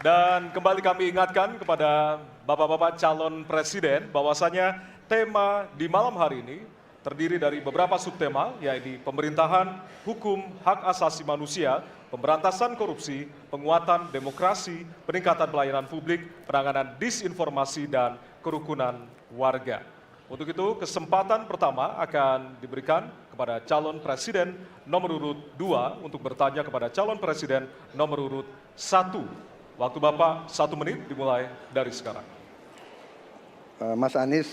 Dan kembali kami ingatkan kepada Bapak-Bapak calon presiden bahwasanya tema di malam hari ini terdiri dari beberapa subtema, yaitu pemerintahan, hukum, hak asasi manusia, pemberantasan korupsi, penguatan demokrasi, peningkatan pelayanan publik, penanganan disinformasi, dan kerukunan warga. Untuk itu, kesempatan pertama akan diberikan kepada calon presiden nomor urut 2 untuk bertanya kepada calon presiden nomor urut 1. Waktu Bapak 1 menit dimulai dari sekarang. Mas Anies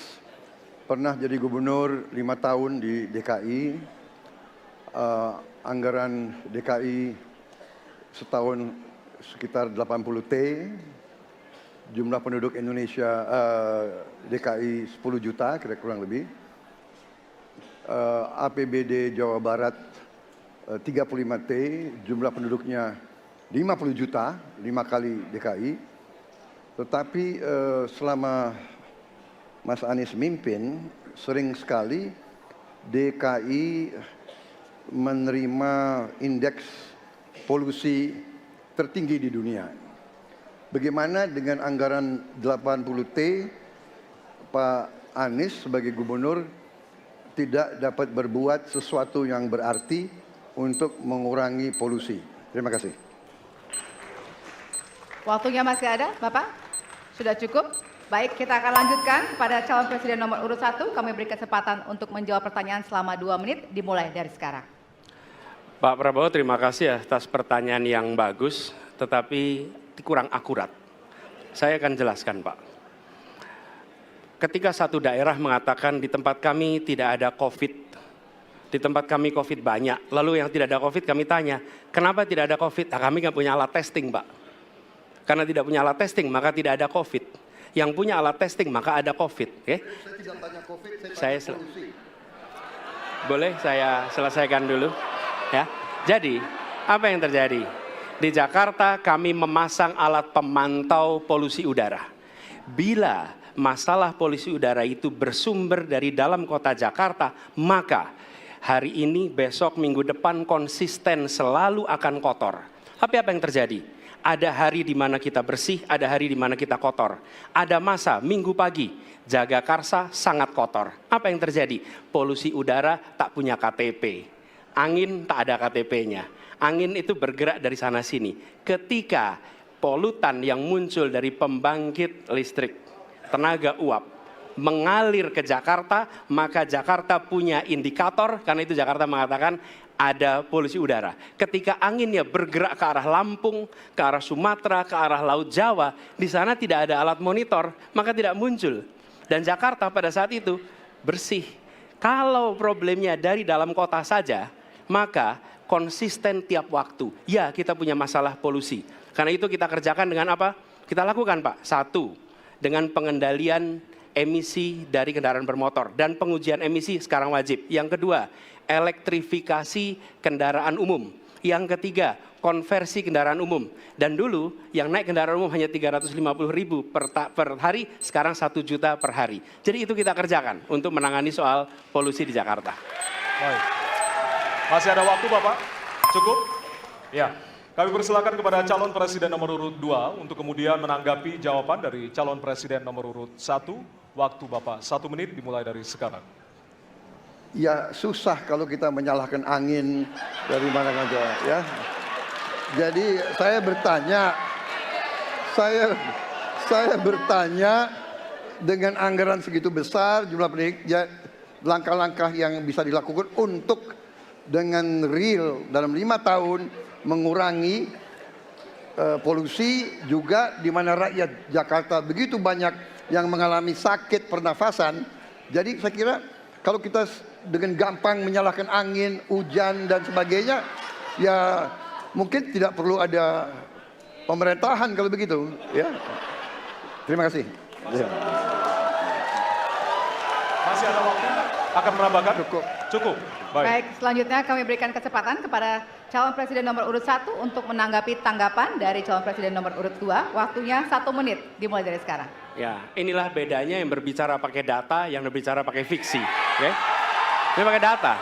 pernah jadi gubernur 5 tahun di DKI. Anggaran DKI setahun sekitar 80 T. Jumlah penduduk Indonesia DKI 10 juta kira-kira kurang lebih. APBD Jawa Barat 35 T, jumlah penduduknya 50 juta, 5 kali DKI. Tetapi selama Mas Anies mimpin, sering sekali DKI menerima indeks polusi tertinggi di dunia. Bagaimana dengan anggaran 80 T, Pak Anies sebagai gubernur tidak dapat berbuat sesuatu yang berarti untuk mengurangi polusi? Terima kasih. Waktunya masih ada, Bapak? Sudah cukup? Baik, kita akan lanjutkan pada calon presiden nomor urut 1. Kami beri kesempatan untuk menjawab pertanyaan selama 2 menit, dimulai dari sekarang. Pak Prabowo, terima kasih atas pertanyaan yang bagus, tetapi kurang akurat. Saya akan jelaskan, Pak. Ketika satu daerah mengatakan di tempat kami tidak ada COVID, di tempat kami COVID banyak, lalu yang tidak ada COVID kami tanya, kenapa tidak ada COVID? Nah, kami nggak punya alat testing, Pak. Karena tidak punya alat testing, maka tidak ada COVID. Yang punya alat testing, maka ada COVID. Okay? Saya tidak tanya COVID, saya tanya polusi. Boleh saya selesaikan dulu? Ya. Jadi, apa yang terjadi? Di Jakarta kami memasang alat pemantau polusi udara. Bila masalah polusi udara itu bersumber dari dalam kota Jakarta, maka hari ini, besok, minggu depan konsisten selalu akan kotor. Tapi apa yang terjadi? Ada hari di mana kita bersih, ada hari di mana kita kotor. Ada masa minggu pagi, Jagakarsa sangat kotor. Apa yang terjadi? Polusi udara tak punya KTP. Angin tak ada KTP-nya. Angin itu bergerak dari sana sini. Ketika polutan yang muncul dari pembangkit listrik, tenaga uap, mengalir ke Jakarta, maka Jakarta punya indikator, karena itu Jakarta mengatakan ada polusi udara. Ketika anginnya bergerak ke arah Lampung, ke arah Sumatera, ke arah Laut Jawa, di sana tidak ada alat monitor, maka tidak muncul. Dan Jakarta pada saat itu bersih. Kalau problemnya dari dalam kota saja, maka konsisten tiap waktu. Ya, kita punya masalah polusi. Karena itu kita kerjakan dengan apa? Kita lakukan, Pak. 1, dengan pengendalian emisi dari kendaraan bermotor. Dan pengujian emisi sekarang wajib. Yang kedua, elektrifikasi kendaraan umum. Yang ketiga, konversi kendaraan umum. Dan dulu yang naik kendaraan umum hanya 350.000 per hari, sekarang 1 juta per hari. Jadi itu kita kerjakan untuk menangani soal polusi di Jakarta. Baik. Masih ada waktu, Bapak? Cukup? Ya. Kami persilakan kepada calon presiden nomor urut 2 untuk kemudian menanggapi jawaban dari calon presiden nomor urut 1. Waktu Bapak 1 menit dimulai dari sekarang. Ya susah kalau kita menyalahkan angin dari mana saja ya. Jadi saya bertanya dengan anggaran segitu besar, jumlah penduduk, ya, langkah-langkah yang bisa dilakukan untuk dengan real dalam 5 tahun mengurangi polusi, juga di mana rakyat Jakarta begitu banyak yang mengalami sakit pernafasan. Jadi saya kira kalau kita dengan gampang menyalahkan angin, hujan dan sebagainya, ya mungkin tidak perlu ada pemerintahan kalau begitu. Ya. Terima kasih. Masih ada waktu? Akan menambahkan? Cukup. Cukup. Baik, selanjutnya kami berikan kesempatan kepada calon presiden nomor urut 1 untuk menanggapi tanggapan dari calon presiden nomor urut 2. Waktunya 1 menit dimulai dari sekarang. Ya, inilah bedanya yang berbicara pakai data, yang berbicara pakai fiksi. Okay? Ini pakai data.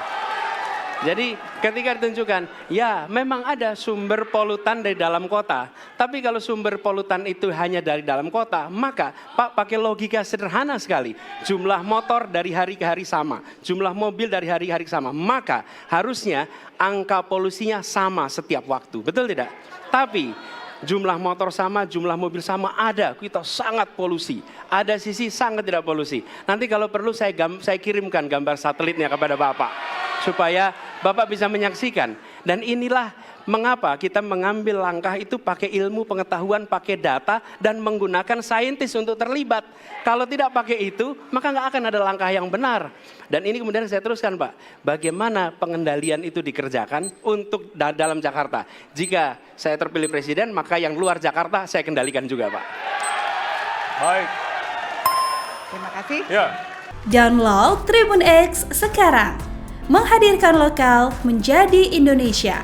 Jadi ketika ditunjukkan, ya memang ada sumber polutan dari dalam kota. Tapi kalau sumber polutan itu hanya dari dalam kota, maka Pak pakai logika sederhana sekali. Jumlah motor dari hari ke hari sama, jumlah mobil dari hari ke hari sama. Maka harusnya angka polusinya sama setiap waktu, betul tidak? Tapi jumlah motor sama, jumlah mobil sama, ada kita sangat polusi. Ada sisi sangat tidak polusi. Nanti kalau perlu saya kirimkan gambar satelitnya kepada Bapak. Supaya Bapak bisa menyaksikan. Dan inilah mengapa kita mengambil langkah itu pakai ilmu pengetahuan, pakai data, dan menggunakan saintis untuk terlibat. Kalau tidak pakai itu, maka nggak akan ada langkah yang benar. Dan ini kemudian saya teruskan Pak, bagaimana pengendalian itu dikerjakan untuk dalam Jakarta. Jika saya terpilih presiden, maka yang luar Jakarta saya kendalikan juga Pak. Baik. Terima kasih. Ya. Download Tribun X sekarang. Menghadirkan lokal menjadi Indonesia.